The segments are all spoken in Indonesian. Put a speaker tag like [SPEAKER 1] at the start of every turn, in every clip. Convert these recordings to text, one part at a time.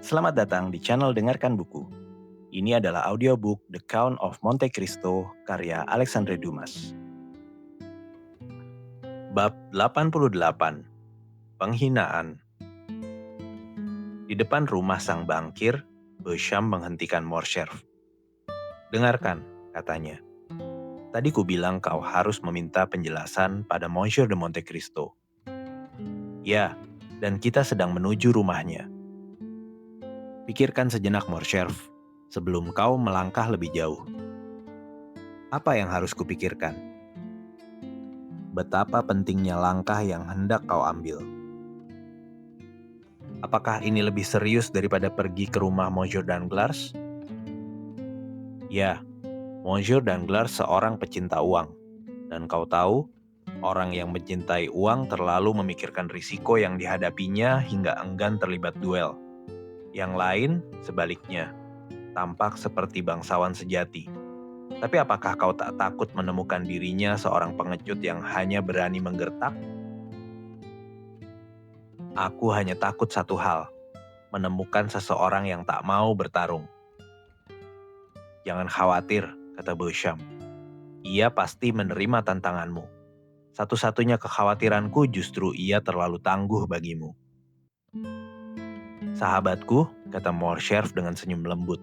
[SPEAKER 1] Selamat datang di channel Dengarkan Buku. Ini adalah audiobook The Count of Monte Cristo karya Alexandre Dumas. Bab 88. Penghinaan. Di depan rumah sang bankir, Beauchamp menghentikan Morcerf. "Dengarkan," katanya. "Tadi ku bilang kau harus meminta penjelasan pada Monsieur de Monte Cristo." "Ya, dan kita sedang menuju rumahnya." "Pikirkan sejenak, Morcerf, sebelum kau melangkah lebih jauh." "Apa yang harus kupikirkan?" "Betapa pentingnya langkah yang hendak kau ambil. Apakah ini lebih serius daripada pergi ke rumah Monsieur Danglars?" "Ya, Monsieur Danglars seorang pecinta uang. Dan kau tahu, orang yang mencintai uang terlalu memikirkan risiko yang dihadapinya hingga enggan terlibat duel. Yang lain, sebaliknya, tampak seperti bangsawan sejati. Tapi apakah kau tak takut menemukan dirinya seorang pengecut yang hanya berani menggertak?" "Aku hanya takut satu hal, menemukan seseorang yang tak mau bertarung." "Jangan khawatir," kata Beauchamp. "Ia pasti menerima tantanganmu. Satu-satunya kekhawatiranku justru ia terlalu tangguh bagimu." "Sahabatku," kata Morcerf dengan senyum lembut.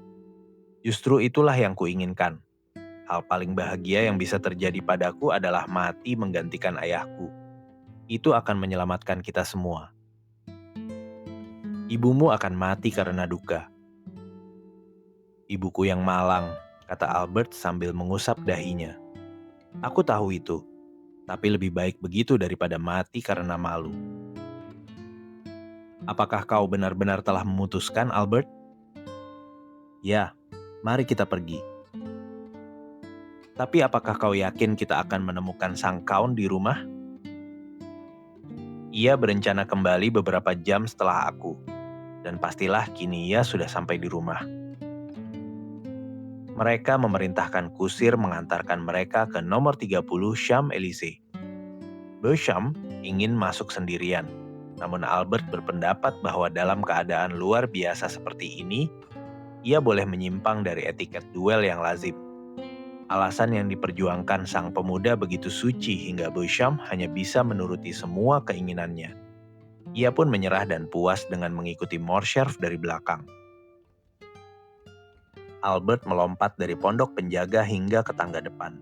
[SPEAKER 1] "Justru itulah yang kuinginkan. Hal paling bahagia yang bisa terjadi padaku adalah mati menggantikan ayahku. Itu akan menyelamatkan kita semua. Ibumu akan mati karena duka." "Ibuku yang malang," kata Albert sambil mengusap dahinya. "Aku tahu itu, tapi lebih baik begitu daripada mati karena malu." "Apakah kau benar-benar telah memutuskan, Albert?" "Ya, mari kita pergi." "Tapi apakah kau yakin kita akan menemukan sang Count di rumah?" "Ia berencana kembali beberapa jam setelah aku, dan pastilah kini ia sudah sampai di rumah." Mereka memerintahkan kusir mengantarkan mereka ke nomor 30 Champs-Élysées. Beauchamp ingin masuk sendirian, namun Albert berpendapat bahwa dalam keadaan luar biasa seperti ini, ia boleh menyimpang dari etiket duel yang lazim. Alasan yang diperjuangkan sang pemuda begitu suci hingga Beauchamp hanya bisa menuruti semua keinginannya. Ia pun menyerah dan puas dengan mengikuti Morcerf dari belakang. Albert melompat dari pondok penjaga hingga ke tangga depan.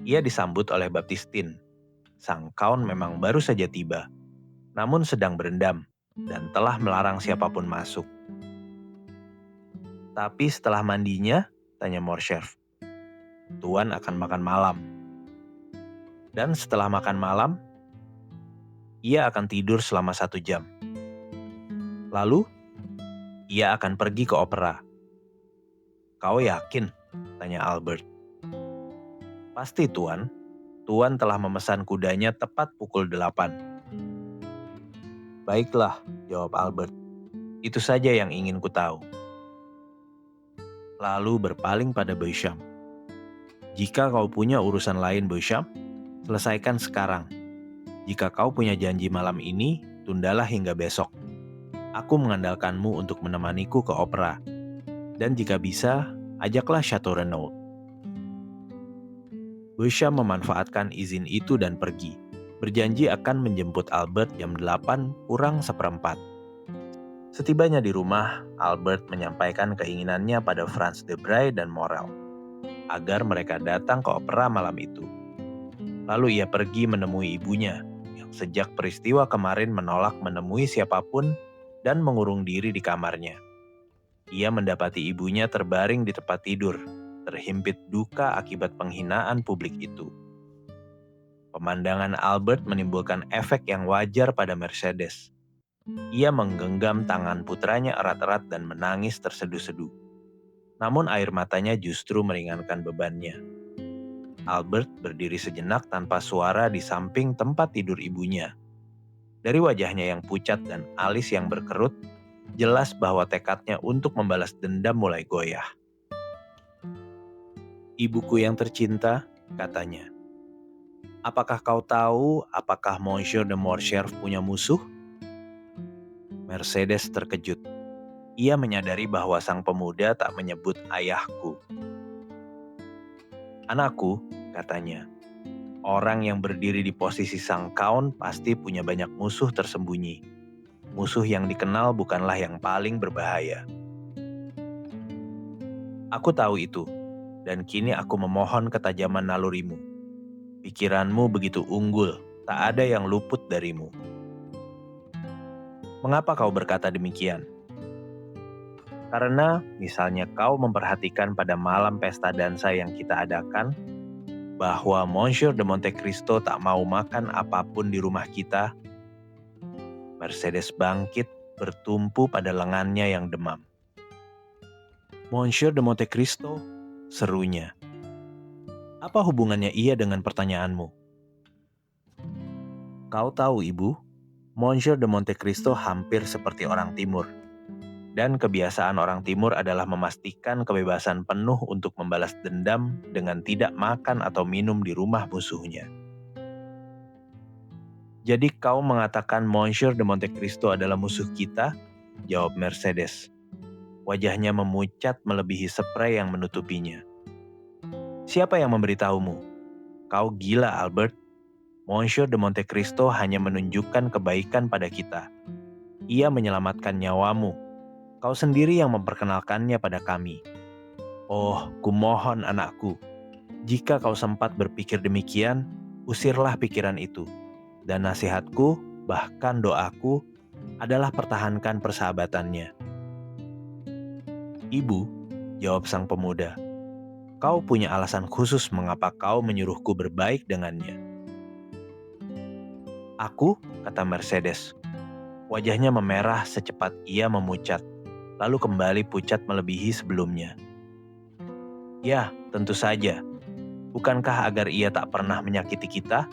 [SPEAKER 1] Ia disambut oleh Baptistine. Sang Count memang baru saja tiba, namun sedang berendam dan telah melarang siapapun masuk. "Tapi setelah mandinya?" tanya Morcerf. "Tuan akan makan malam." "Dan setelah makan malam?" "Ia akan tidur selama 1 jam. Lalu, ia akan pergi ke opera." "Kau yakin?" tanya Albert. "Pasti, Tuan. Tuan telah memesan kudanya tepat pukul 8." "Baiklah," jawab Albert. "Itu saja yang ingin ku tahu." Lalu berpaling pada Beauchamp. "Jika kau punya urusan lain, Beauchamp, selesaikan sekarang. Jika kau punya janji malam ini, tundalah hingga besok. Aku mengandalkanmu untuk menemaniku ke opera. Dan jika bisa, ajaklah Chateau Renaud." Beauchamp memanfaatkan izin itu dan pergi, berjanji akan menjemput Albert jam 8 kurang seperempat. Setibanya di rumah, Albert menyampaikan keinginannya pada Franz de Bray dan Morel, agar mereka datang ke opera malam itu. Lalu ia pergi menemui ibunya, yang sejak peristiwa kemarin menolak menemui siapapun dan mengurung diri di kamarnya. Ia mendapati ibunya terbaring di tempat tidur, terhimpit duka akibat penghinaan publik itu. Pemandangan Albert menimbulkan efek yang wajar pada Mercedes. Ia menggenggam tangan putranya erat-erat dan menangis terseduh-seduh. Namun air matanya justru meringankan bebannya. Albert berdiri sejenak tanpa suara di samping tempat tidur ibunya. Dari wajahnya yang pucat dan alis yang berkerut, jelas bahwa tekadnya untuk membalas dendam mulai goyah. "Ibuku yang tercinta," katanya. "Apakah kau tahu apakah Monsieur de Morcerf punya musuh?" Mercedes terkejut. Ia menyadari bahwa sang pemuda tak menyebut ayahku. "Anakku," katanya, "orang yang berdiri di posisi sang kaun pasti punya banyak musuh tersembunyi. Musuh yang dikenal bukanlah yang paling berbahaya. Aku tahu itu, dan kini aku memohon ketajaman nalurimu. Pikiranmu begitu unggul, tak ada yang luput darimu." "Mengapa kau berkata demikian?" "Karena misalnya kau memperhatikan pada malam pesta dansa yang kita adakan, bahwa Monsieur de Monte Cristo tak mau makan apapun di rumah kita." Mercedes bangkit, bertumpu pada lengannya yang demam. "Monsieur de Monte Cristo?" serunya. "Apa hubungannya ia dengan pertanyaanmu?" "Kau tahu, Ibu, Monsieur de Monte Cristo hampir seperti orang Timur. Dan kebiasaan orang Timur adalah memastikan kebebasan penuh untuk membalas dendam dengan tidak makan atau minum di rumah musuhnya." "Jadi kau mengatakan Monsieur de Monte Cristo adalah musuh kita?" jawab Mercedes. Wajahnya memucat melebihi sprei yang menutupinya. "Siapa yang memberitahumu? Kau gila, Albert. Monsieur de Monte Cristo hanya menunjukkan kebaikan pada kita. Ia menyelamatkan nyawamu. Kau sendiri yang memperkenalkannya pada kami. Oh, kumohon anakku, jika kau sempat berpikir demikian, usirlah pikiran itu. Dan nasihatku, bahkan doaku, adalah pertahankan persahabatannya." "Ibu," jawab sang pemuda, "kau punya alasan khusus mengapa kau menyuruhku berbaik dengannya." "Aku?" kata Mercedes. Wajahnya memerah secepat ia memucat, lalu kembali pucat melebihi sebelumnya. "Ya, tentu saja. Bukankah agar ia tak pernah menyakiti kita?"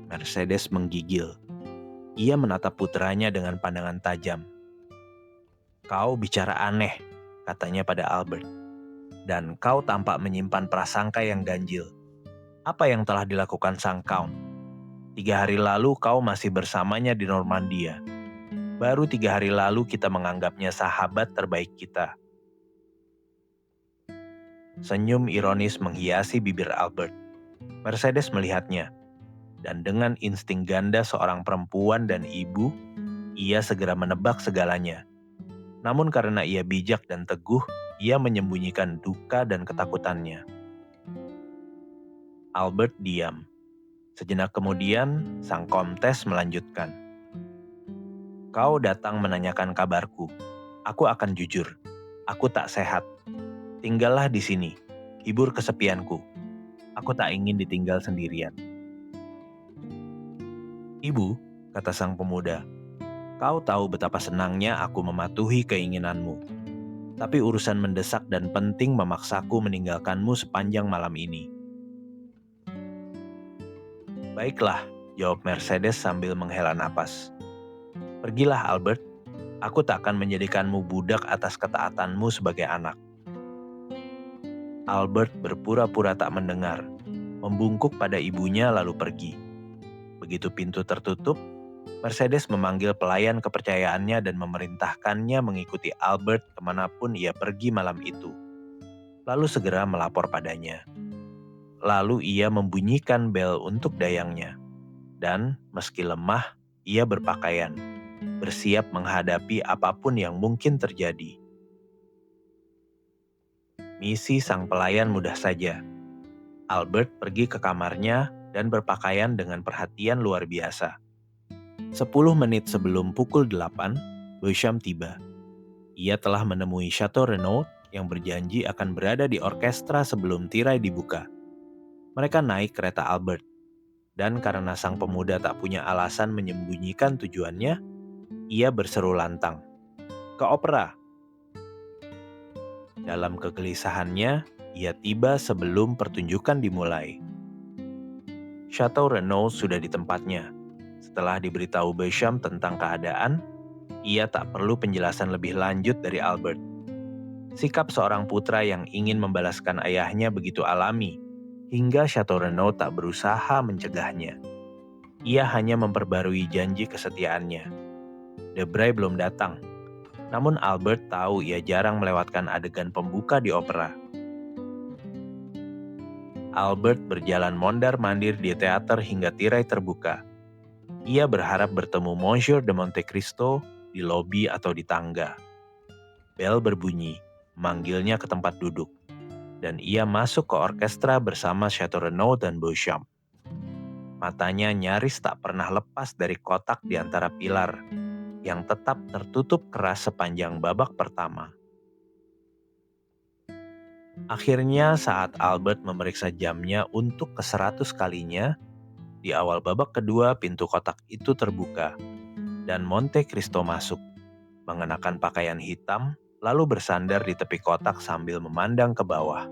[SPEAKER 1] Mercedes menggigil. Ia menatap putranya dengan pandangan tajam. "Kau bicara aneh," katanya pada Albert. "Dan kau tampak menyimpan prasangka yang ganjil. Apa yang telah dilakukan sang Count? 3 hari lalu kau masih bersamanya di Normandia. Baru 3 hari lalu kita menganggapnya sahabat terbaik kita." Senyum ironis menghiasi bibir Albert. Mercedes melihatnya, dan dengan insting ganda seorang perempuan dan ibu, ia segera menebak segalanya. Namun karena ia bijak dan teguh, ia menyembunyikan duka dan ketakutannya. Albert diam. Sejenak kemudian, sang Komtes melanjutkan. "Kau datang menanyakan kabarku. Aku akan jujur. Aku tak sehat. Tinggallah di sini. Hibur kesepianku. Aku tak ingin ditinggal sendirian." "Ibu," kata sang pemuda, "kau tahu betapa senangnya aku mematuhi keinginanmu. Tapi urusan mendesak dan penting memaksaku meninggalkanmu sepanjang malam ini." "Baiklah," jawab Mercedes sambil menghela napas. "Pergilah, Albert. Aku tak akan menjadikanmu budak atas ketaatanmu sebagai anak." Albert berpura-pura tak mendengar, membungkuk pada ibunya lalu pergi. Begitu pintu tertutup, Mercedes memanggil pelayan kepercayaannya dan memerintahkannya mengikuti Albert kemanapun ia pergi malam itu, lalu segera melapor padanya. Lalu ia membunyikan bel untuk dayangnya, dan meski lemah, ia berpakaian, bersiap menghadapi apapun yang mungkin terjadi. Misi sang pelayan mudah saja. Albert pergi ke kamarnya dan berpakaian dengan perhatian luar biasa. 10 menit sebelum pukul 8, Beauchamp tiba. Ia telah menemui Chateau Renaud yang berjanji akan berada di orkestra sebelum tirai dibuka. Mereka naik kereta Albert, dan karena sang pemuda tak punya alasan menyembunyikan tujuannya, ia berseru lantang, "Ke opera!" Dalam kegelisahannya, ia tiba sebelum pertunjukan dimulai. Chateau Renaud sudah di tempatnya. Setelah diberitahu Beauchamp tentang keadaan, ia tak perlu penjelasan lebih lanjut dari Albert. Sikap seorang putra yang ingin membalaskan ayahnya begitu alami, hingga Chateau Renaud tak berusaha mencegahnya. Ia hanya memperbarui janji kesetiaannya. Debray belum datang. Namun Albert tahu ia jarang melewatkan adegan pembuka di opera. Albert berjalan mondar-mandir di teater hingga tirai terbuka. Ia berharap bertemu Monsieur de Monte Cristo di lobi atau di tangga. Bel berbunyi, memanggilnya ke tempat duduk, dan ia masuk ke orkestra bersama Chateau Renaud dan Beauchamp. Matanya nyaris tak pernah lepas dari kotak di antara pilar, yang tetap tertutup keras sepanjang babak pertama. Akhirnya saat Albert memeriksa jamnya untuk ke-100 kalinya, di awal babak kedua pintu kotak itu terbuka, dan Monte Cristo masuk, mengenakan pakaian hitam, lalu bersandar di tepi kotak sambil memandang ke bawah.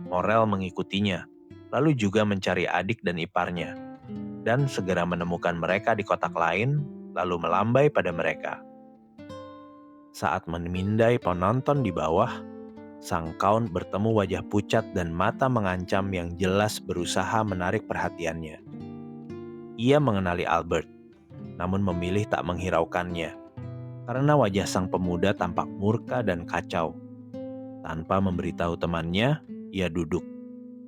[SPEAKER 1] Morel mengikutinya, lalu juga mencari adik dan iparnya, dan segera menemukan mereka di kotak lain, lalu melambai pada mereka. Saat memindai penonton di bawah, sang Count bertemu wajah pucat dan mata mengancam yang jelas berusaha menarik perhatiannya. Ia mengenali Albert, namun memilih tak menghiraukannya, karena wajah sang pemuda tampak murka dan kacau. Tanpa memberitahu temannya, ia duduk,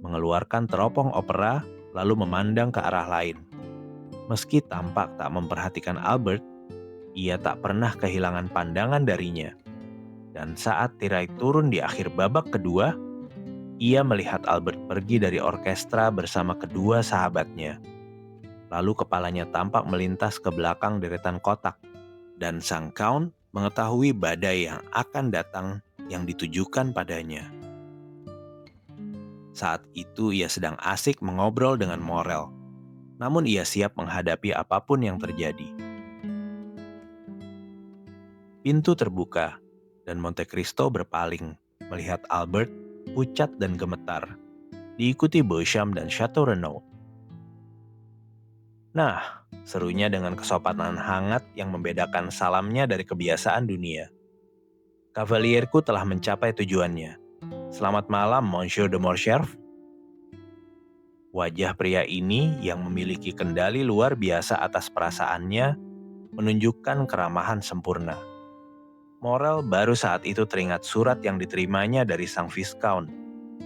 [SPEAKER 1] mengeluarkan teropong opera, lalu memandang ke arah lain. Meski tampak tak memperhatikan Albert, ia tak pernah kehilangan pandangan darinya. Dan saat tirai turun di akhir babak kedua, ia melihat Albert pergi dari orkestra bersama kedua sahabatnya. Lalu kepalanya tampak melintas ke belakang deretan kotak, dan sang Count mengetahui badai yang akan datang yang ditujukan padanya. Saat itu ia sedang asik mengobrol dengan Morel, namun ia siap menghadapi apapun yang terjadi. Pintu terbuka, dan Monte Cristo berpaling, melihat Albert pucat dan gemetar, diikuti Beauchamp dan Chateau Renaud. Nah, serunya dengan kesopanan hangat yang membedakan salamnya dari kebiasaan dunia. Kavalierku telah mencapai tujuannya. Selamat malam, Monsieur de Morcerf. Wajah pria ini yang memiliki kendali luar biasa atas perasaannya menunjukkan keramahan sempurna. Morel baru saat itu teringat surat yang diterimanya dari sang Viscount,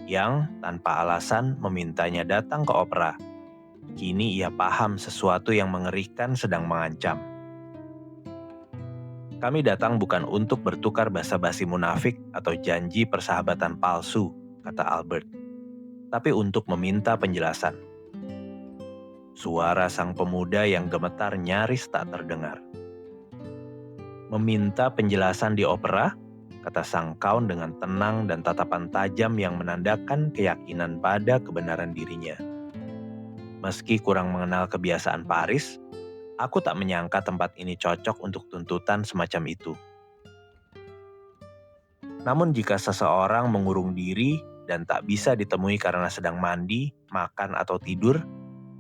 [SPEAKER 1] yang tanpa alasan memintanya datang ke opera. Kini ia paham sesuatu yang mengerikan sedang mengancam. Kami datang bukan untuk bertukar basa-basi munafik atau janji persahabatan palsu, kata Albert, tapi untuk meminta penjelasan. Suara sang pemuda yang gemetar nyaris tak terdengar. Meminta penjelasan di opera, kata sang Count dengan tenang dan tatapan tajam yang menandakan keyakinan pada kebenaran dirinya. Meski kurang mengenal kebiasaan Paris, aku tak menyangka tempat ini cocok untuk tuntutan semacam itu. Namun jika seseorang mengurung diri dan tak bisa ditemui karena sedang mandi, makan atau tidur,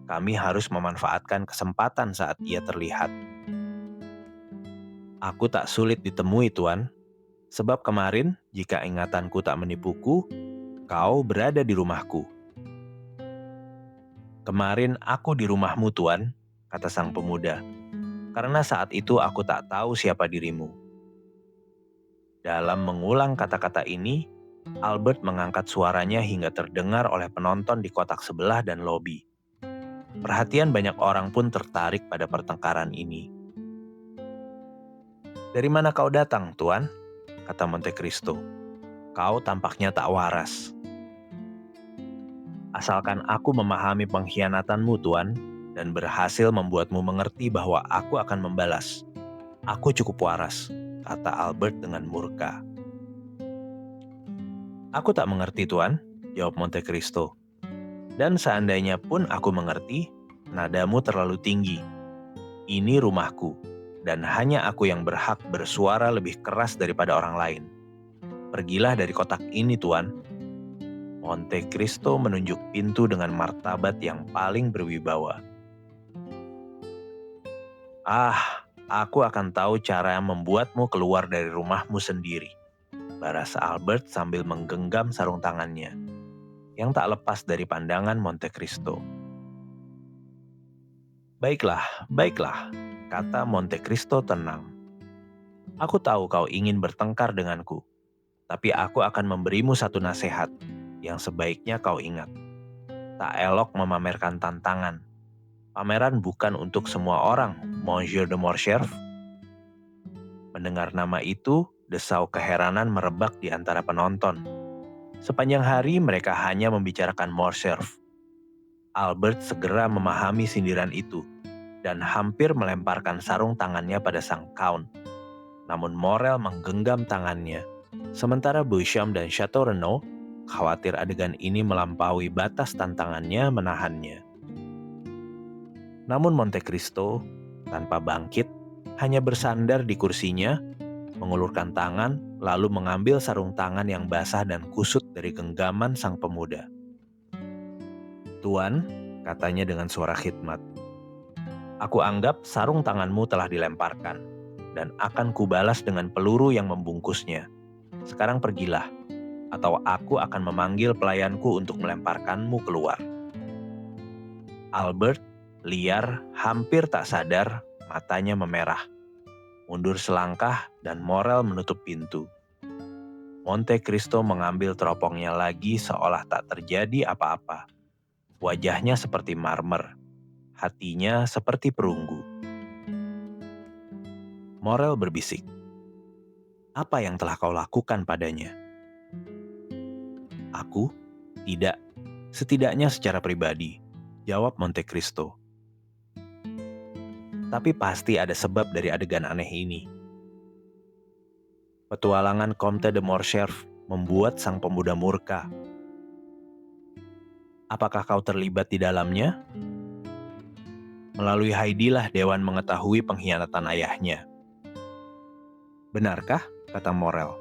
[SPEAKER 1] kami harus memanfaatkan kesempatan saat ia terlihat. Aku tak sulit ditemui, Tuan. Sebab kemarin, jika ingatanku tak menipuku, kau berada di rumahku. Kemarin aku di rumahmu, Tuan, kata sang pemuda. Karena saat itu aku tak tahu siapa dirimu. Dalam mengulang kata-kata ini, Albert mengangkat suaranya hingga terdengar oleh penonton di kotak sebelah dan lobi. Perhatian banyak orang pun tertarik pada pertengkaran ini. Dari mana kau datang, Tuan? Kata Monte Cristo. Kau tampaknya tak waras. Asalkan aku memahami pengkhianatanmu, Tuan, dan berhasil membuatmu mengerti bahwa aku akan membalas. Aku cukup waras, kata Albert dengan murka. Aku tak mengerti, Tuan, jawab Monte Cristo. Dan seandainya pun aku mengerti, nadamu terlalu tinggi. Ini rumahku, dan hanya aku yang berhak bersuara lebih keras daripada orang lain. Pergilah dari kotak ini, Tuan. Monte Cristo menunjuk pintu dengan martabat yang paling berwibawa. Aku akan tahu cara membuatmu keluar dari rumahmu sendiri, baras Albert sambil menggenggam sarung tangannya, yang tak lepas dari pandangan Monte Cristo. Baiklah, kata Monte Cristo tenang. Aku tahu kau ingin bertengkar denganku, tapi aku akan memberimu satu nasihat yang sebaiknya kau ingat. Tak elok memamerkan tantangan. Pameran bukan untuk semua orang, Monsieur de Morcerf. Mendengar nama itu, desau keheranan merebak di antara penonton. Sepanjang hari mereka hanya membicarakan Morcerf. Albert segera memahami sindiran itu dan hampir melemparkan sarung tangannya pada sang Count. Namun Morel menggenggam tangannya. Sementara Beauchamp dan Chateau Renaud khawatir adegan ini melampaui batas tantangannya menahannya. Namun Monte Cristo tanpa bangkit hanya bersandar di kursinya, mengulurkan tangan lalu mengambil sarung tangan yang basah dan kusut dari genggaman sang pemuda. "Tuan," katanya dengan suara khidmat, "aku anggap sarung tanganmu telah dilemparkan dan akan kubalas dengan peluru yang membungkusnya. Sekarang pergilah, atau aku akan memanggil pelayanku untuk melemparkanmu keluar." Albert, liar, hampir tak sadar, matanya memerah. Mundur selangkah dan Morel menutup pintu. Monte Cristo mengambil teropongnya lagi seolah tak terjadi apa-apa. Wajahnya seperti marmer, hatinya seperti perunggu. Morel berbisik, "Apa yang telah kau lakukan padanya?" "Aku? Tidak. Setidaknya secara pribadi," jawab Monte Cristo. "Tapi pasti ada sebab dari adegan aneh ini. Petualangan Comte de Morcerf membuat sang pemuda murka. Apakah kau terlibat di dalamnya? Melalui Heidi lah Dewan mengetahui pengkhianatan ayahnya." "Benarkah?" kata Morel.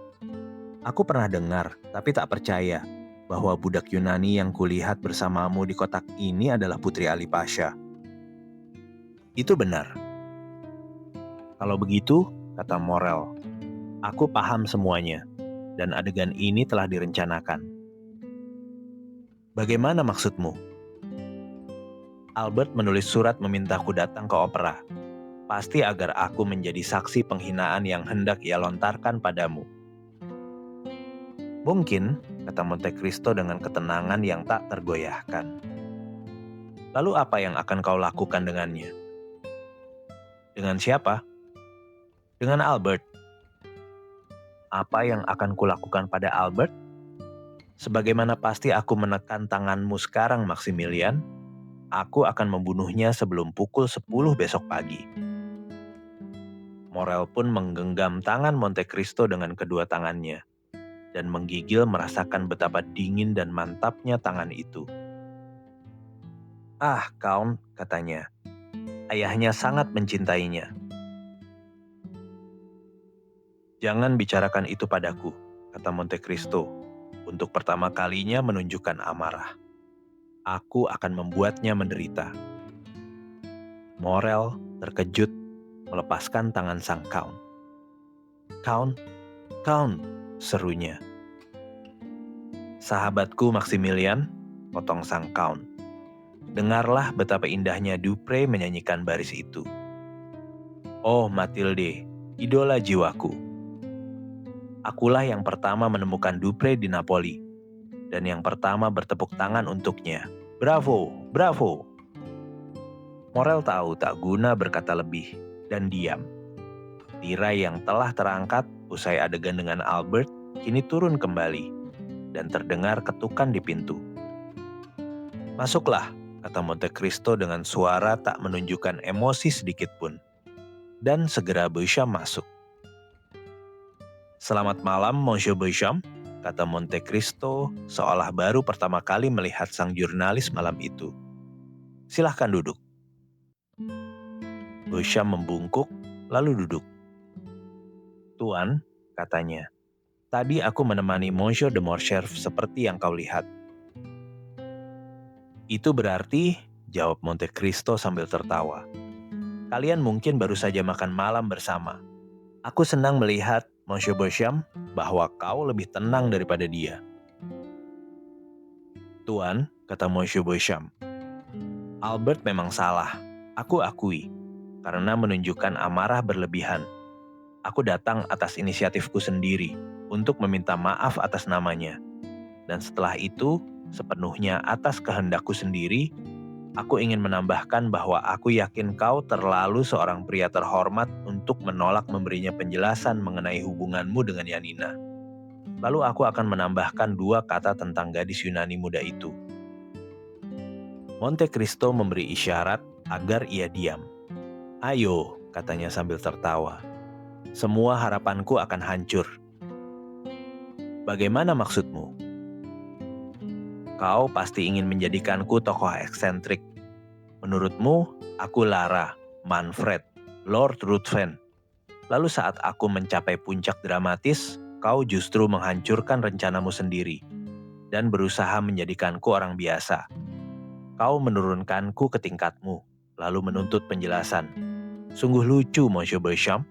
[SPEAKER 1] "Aku pernah dengar, tapi tak percaya, bahwa budak Yunani yang kulihat bersamamu di kotak ini adalah Putri Ali Pasha." "Itu benar." "Kalau begitu," kata Morel, "aku paham semuanya, dan adegan ini telah direncanakan." "Bagaimana maksudmu?" "Albert menulis surat memintaku datang ke opera, pasti agar aku menjadi saksi penghinaan yang hendak ia lontarkan padamu." "Mungkin," kata Monte Cristo dengan ketenangan yang tak tergoyahkan. "Lalu apa yang akan kau lakukan dengannya?" "Dengan siapa?" "Dengan Albert." "Apa yang akan kulakukan pada Albert? Sebagaimana pasti aku menekan tanganmu sekarang, Maximilian, aku akan membunuhnya sebelum pukul 10 besok pagi." Morel pun menggenggam tangan Monte Cristo dengan kedua tangannya, dan menggigil merasakan betapa dingin dan mantapnya tangan itu. "Ah, Count," katanya, "ayahnya sangat mencintainya." "Jangan bicarakan itu padaku," kata Monte Cristo, untuk pertama kalinya menunjukkan amarah. "Aku akan membuatnya menderita." Morel terkejut melepaskan tangan sang Count. "Count, Count," serunya. "Sahabatku Maximilian," potong sang Count, "dengarlah betapa indahnya Dupre menyanyikan baris itu. Oh Matilde, idola jiwaku. Akulah yang pertama menemukan Dupre di Napoli, dan yang pertama bertepuk tangan untuknya. Bravo, bravo." Morel tahu tak guna berkata lebih, dan diam. Tirai yang telah terangkat usai adegan dengan Albert kini turun kembali, dan terdengar ketukan di pintu. "Masuklah," kata Monte Cristo dengan suara tak menunjukkan emosi sedikit pun. Dan segera Beauchamp masuk. "Selamat malam, Monsieur Beauchamp," kata Monte Cristo seolah baru pertama kali melihat sang jurnalis malam itu. "Silahkan duduk." Beauchamp membungkuk, lalu duduk. "Tuan," katanya, "tadi aku menemani Monsieur de Morcerf seperti yang kau lihat." "Itu berarti," jawab Monte Cristo sambil tertawa, "kalian mungkin baru saja makan malam bersama. Aku senang melihat, Monsieur Beauchamp, bahwa kau lebih tenang daripada dia." "Tuan," kata Monsieur Beauchamp, "Albert memang salah, aku akui. karena menunjukkan amarah berlebihan. Aku datang atas inisiatifku sendiri untuk meminta maaf atas namanya. Dan setelah itu, sepenuhnya atas kehendakku sendiri, aku ingin menambahkan bahwa aku yakin kau terlalu seorang pria terhormat untuk menolak memberinya penjelasan mengenai hubunganmu dengan Yanina. Lalu aku akan menambahkan 2 kata tentang gadis Yunani muda itu. Monte Cristo memberi isyarat agar ia diam. "Ayo," katanya sambil tertawa. "Semua harapanku akan hancur." "Bagaimana maksudmu?" "Kau pasti ingin menjadikanku tokoh eksentrik. Menurutmu, aku Lara, Manfred, Lord Ruthven. Lalu saat aku mencapai puncak dramatis, kau justru menghancurkan rencanamu sendiri dan berusaha menjadikanku orang biasa. Kau menurunkanku ke tingkatmu, lalu menuntut penjelasan. Sungguh lucu, Monsieur Beauchamp."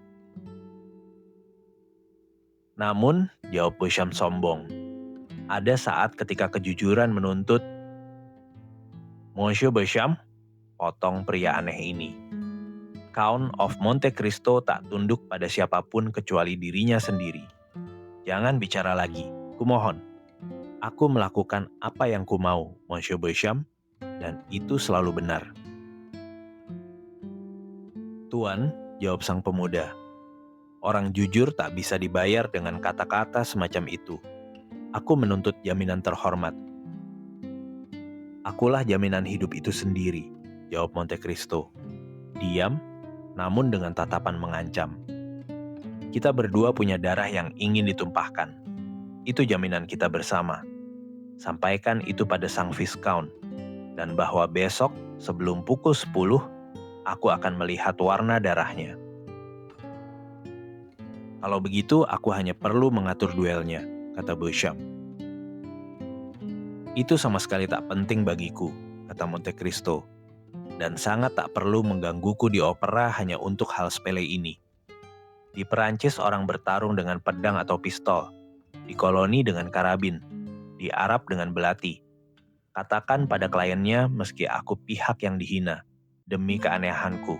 [SPEAKER 1] "Namun," jawab Beauchamp sombong, "ada saat ketika kejujuran menuntut." "Monsieur Beauchamp," potong pria aneh ini, "Count of Monte Cristo tak tunduk pada siapapun kecuali dirinya sendiri. Jangan bicara lagi, kumohon. Aku melakukan apa yang kumau, Monsieur Beauchamp, dan itu selalu benar." "Tuan," jawab sang pemuda, "orang jujur tak bisa dibayar dengan kata-kata semacam itu. Aku menuntut jaminan terhormat." "Akulah jaminan hidup itu sendiri," jawab Monte Cristo. Diam, namun dengan tatapan mengancam. "Kita berdua punya darah yang ingin ditumpahkan. Itu jaminan kita bersama. Sampaikan itu pada sang Viscount, dan bahwa besok sebelum pukul 10, aku akan melihat warna darahnya." "Kalau begitu, aku hanya perlu mengatur duelnya," kata Beauchamp. "Itu sama sekali tak penting bagiku," kata Monte Cristo, "dan sangat tak perlu menggangguku di opera hanya untuk hal sepele ini. Di Perancis orang bertarung dengan pedang atau pistol, di koloni dengan karabin, di Arab dengan belati. Katakan pada kliennya meski aku pihak yang dihina, demi keanehanku.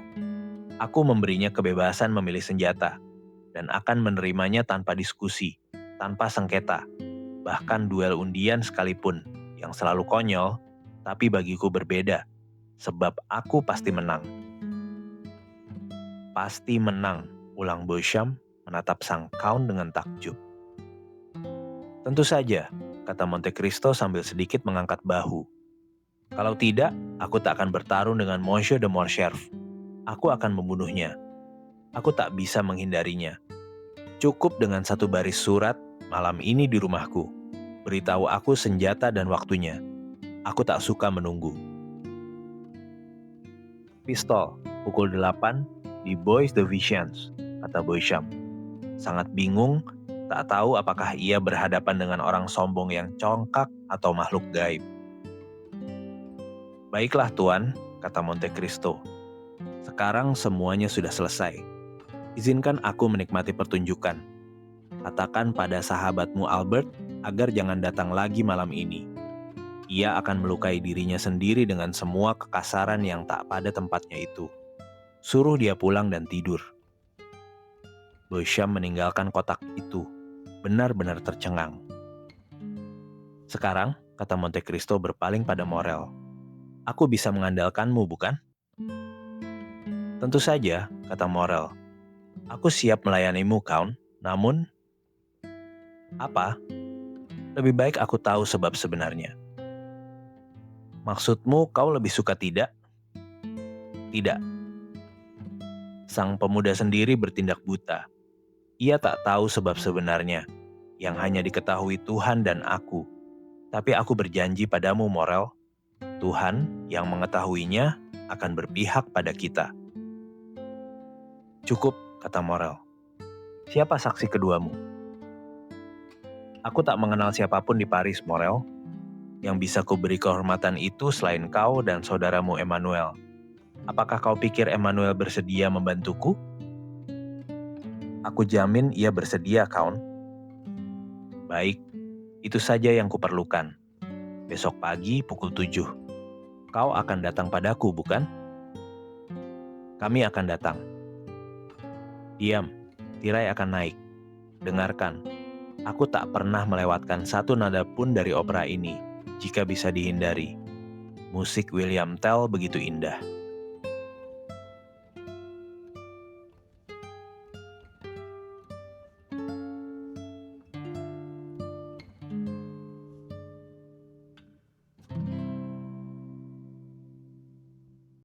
[SPEAKER 1] Aku memberinya kebebasan memilih senjata, dan akan menerimanya tanpa diskusi, tanpa sengketa, bahkan duel undian sekalipun, yang selalu konyol, tapi bagiku berbeda, sebab aku pasti menang." "Pasti menang," ulang Beauchamp menatap sang Count dengan takjub. "Tentu saja," kata Monte Cristo sambil sedikit mengangkat bahu. "Kalau tidak, aku tak akan bertarung dengan Monsieur de Morcerf. Aku akan membunuhnya. Aku tak bisa menghindarinya. Cukup dengan 1 baris surat malam ini di rumahku. Beritahu aku senjata dan waktunya. Aku tak suka menunggu." "Pistol, pukul 8 di Bois de Vincennes," kata Beauchamp. Sangat bingung, tak tahu apakah ia berhadapan dengan orang sombong yang congkak atau makhluk gaib. "Baiklah tuan," kata Monte Cristo. "Sekarang semuanya sudah selesai. Izinkan aku menikmati pertunjukan. Katakan pada sahabatmu Albert agar jangan datang lagi malam ini. Ia akan melukai dirinya sendiri dengan semua kekasaran yang tak pada tempatnya itu. Suruh dia pulang dan tidur." Beauchamp meninggalkan kotak itu, benar-benar tercengang. "Sekarang," kata Monte Cristo berpaling pada Morel, "aku bisa mengandalkanmu, bukan?" "Tentu saja," kata Morel. "Aku siap melayanimu, Count. Namun..." "Apa?" "Lebih baik aku tahu sebab sebenarnya." "Maksudmu kau lebih suka tidak?" "Tidak." Sang pemuda sendiri bertindak buta. Ia tak tahu sebab sebenarnya, yang hanya diketahui Tuhan dan aku. Tapi aku berjanji padamu, Morel, Tuhan yang mengetahuinya akan berpihak pada kita. "Cukup," kata Morel. "Siapa saksi keduamu?" "Aku tak mengenal siapapun di Paris, Morel. Yang bisa kuberi kehormatan itu selain kau dan saudaramu Emmanuel. Apakah kau pikir Emmanuel bersedia membantuku?" "Aku jamin ia bersedia, Count." "Baik, itu saja yang kuperlukan. Besok pagi pukul 7. Kau akan datang padaku, bukan?" Kami akan datang. Diam, tirai akan naik. Dengarkan, aku tak pernah melewatkan satu nada pun dari opera ini, jika bisa dihindari. Musik William Tell begitu indah.